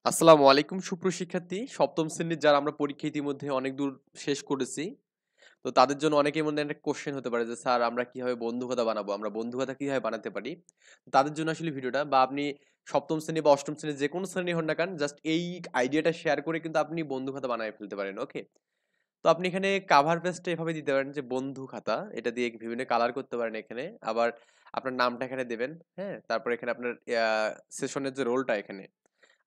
আসসালামু আলাইকুম সুপ্রিয় শিক্ষার্থী। সপ্তম শ্রেণীর যারা আমরা পরীক্ষা ইতিমধ্যে অনেক দূর শেষ করেছি। তো তাদের জন্য অনেকের মধ্যে একটা কোয়েশ্চেন হতে পারে যে স্যার আমরা কিভাবে বন্ধুখাতা বানাবো? আমরা বন্ধুখাতা কিভাবে বানাতে পারি? তাদের জন্য আসলে ভিডিওটা বা আপনি সপ্তম শ্রেণী বা অষ্টম শ্রেণীর যেকোনো শ্রেণী হন না কেন জাস্ট এই আইডিয়াটা শেয়ার করে কিন্তু আপনি বন্ধুখাতা বানায় ফেলতে পারেন। ওকে? তো আপনি এখানে কভার পেজটা এভাবে দিতে পারেন যে বন্ধু খাতা। এটা দিয়ে বিভিন্ন কালার করতে পারেন এখানে। আবার আপনার নামটা এখানে দিবেন। হ্যাঁ? তারপরে এখানে আপনার সেশনের যে রোলটা এখানে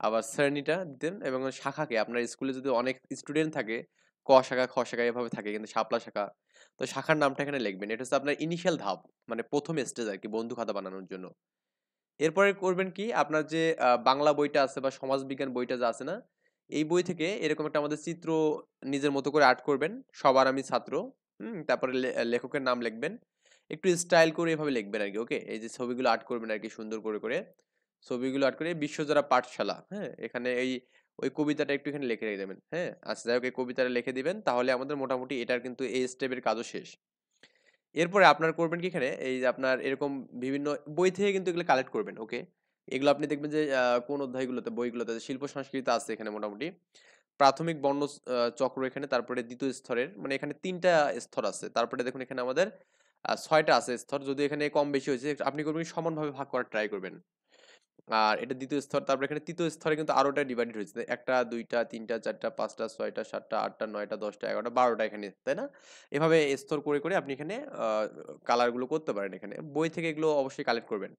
আবার শ্রেণীটা দিতেন এবং শাখাকে আপনার স্কুলে যদি অনেক স্টুডেন্ট থাকে ক শাখা খ শাখা এভাবে থাকে কিন্তু শাপলা শাখা তো শাখার নামটা এখানে লিখবেন এটা হচ্ছে আপনার ইনিশিয়াল ধাপ মানে প্রথম স্টেজ আর কি বন্ধু খাতা বানানোর জন্য এরপরে করবেন কি আপনার যে বাংলা বইটা আছে বা সমাজবিজ্ঞান বইটা যা আছে না এই বই থেকে এরকম একটা আমাদের চিত্র নিজের মতো করে আর্ট করবেন সবার আমি ছাত্র তারপরে লেখকের নাম লিখবেন একটু স্টাইল করে এভাবে লিখবেন আর কি ওকে এই যে ছবিগুলো আর্ট করবেন আর কি সুন্দর করে করে ছবিগুলো আর্ট করে বিশ্বজোড়া পাঠশালা হ্যাঁ এখানে এই ওই কবিতাটা একটু এখানে লিখে রেখে দেবেন হ্যাঁ আচ্ছা যাই হোক এই কবিতাটা লিখে দিবেন তাহলে আমাদের মোটামুটি এটার কিন্তু এই স্টেপের কাজও শেষ এরপরে আপনার করবেন কি এখানে এই যে আপনার এরকম বিভিন্ন বই থেকে কিন্তু এগুলো কালেক্ট করবেন ওকে এগুলো আপনি দেখবেন যে কোন অধ্যায়গুলোতে বইগুলোতে শিল্প সংস্কৃতি আছে এখানে মোটামুটি প্রাথমিক বর্ণ চক্র এখানে তারপরে দ্বিতীয় স্তরের মানে এখানে তিনটা স্তর আছে তারপরে দেখুন এখানে আমাদের ছয়টা আছে স্তর যদি এখানে কম বেশি হয়েছে আপনি করবেন কি সমানভাবে ভাগ করার ট্রাই করবেন আর এটা দ্বিতীয় স্তর তারপরে এখানে তৃতীয় স্তরে কিন্তু আরোটা ডিভাইডেড হয়েছে একটা দুইটা তিনটা চারটা পাঁচটা ছয়টা সাতটা আটটা নয়টা দশটা এগারোটা বারোটা এখানে তাই না এভাবে স্তর করে করে আপনি এখানে কালার গুলো করতে পারেন এখানে বই থেকে এগুলো অবশ্যই কালেক্ট করবেন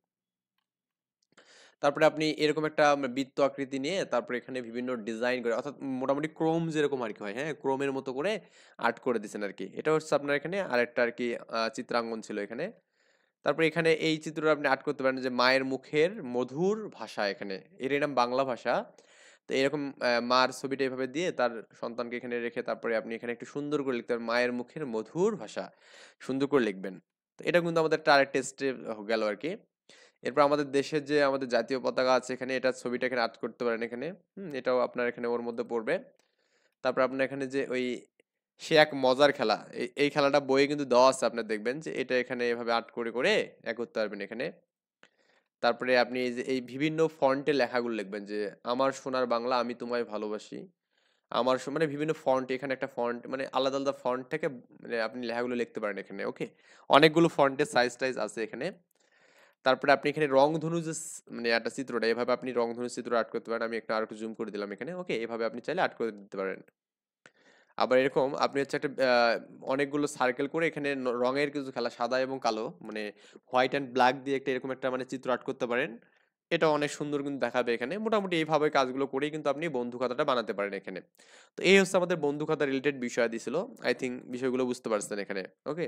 তারপরে আপনি এরকম একটা বৃত্ত আকৃতি নিয়ে তারপরে এখানে বিভিন্ন ডিজাইন করে অর্থাৎ মোটামুটি ক্রোম যেরকম আর কি হয় হ্যাঁ ক্রোমের মতো করে আর্ট করে দিচ্ছেন আর কি এটা হচ্ছে আপনার এখানে আরেকটা আর কি চিত্রাঙ্কন ছিল এখানে তারপরে এখানে এই চিত্রটা আপনি আর্ট করতে পারেন যে মায়ের মুখের মধুর ভাষা এখানে এর নাম বাংলা ভাষা তো এরকম মার ছবিটা এভাবে দিয়ে তার সন্তানকে এখানে রেখে তারপরে আপনি এখানে একটু সুন্দর করে লিখতে পারেন মায়ের মুখের মধুর ভাষা সুন্দর করে লিখবেন তো এটা কিন্তু আমাদের একটা আরেকটা স্টেপ গেল আর কি এরপর আমাদের দেশের যে আমাদের জাতীয় পতাকা আছে এখানে এটা ছবিটা এখানে আর্ট করতে পারেন এখানে এটাও আপনার এখানে ওর মধ্যে পড়বে তারপর আপনার এখানে যে ওই সে এক মজার খেলা এই খেলাটা বইয়ে কিন্তু দেওয়া আছে আপনার দেখবেন যে এটা এখানে এভাবে আর্ট করে করে করতে পারবেন এখানে তারপরে আপনি এই যে এই বিভিন্ন ফন্টে লেখাগুলো লিখবেন যে আমার সোনার বাংলা আমি তোমায় ভালোবাসি আমার মানে বিভিন্ন ফন্ট এখানে একটা ফন্ট মানে আলাদা আলাদা ফন্ট থেকে মানে আপনি লেখাগুলো লিখতে পারেন এখানে ওকে অনেকগুলো ফন্টের সাইজ টাইজ আছে এখানে তারপরে আপনি এখানে রংধনু যে মানে একটা চিত্রটা এভাবে আপনি রংধনু চিত্র আর্ট করতে পারেন আমি একটা আর একটু জুম করে দিলাম এখানে ওকে এভাবে আপনি চাইলে আর্ট করে দিতে পারেন আবার এরকম আপনি হচ্ছে একটা অনেকগুলো সার্কেল করে এখানে রঙের কিছু খেলা সাদা এবং কালো মানে হোয়াইট অ্যান্ড ব্ল্যাক দিয়ে একটা এরকম একটা মানে চিত্র আর্ট করতে পারেন এটা অনেক সুন্দর কিন্তু দেখাবে এখানে মোটামুটি এইভাবে কাজগুলো করেই কিন্তু আপনি বন্ধু খাতাটা বানাতে পারেন এখানে তো এই হচ্ছে আমাদের বন্ধু খাতা রিলেটেড বিষয় দিছিল আই থিঙ্ক বিষয়গুলো বুঝতে পারছেন এখানে ওকে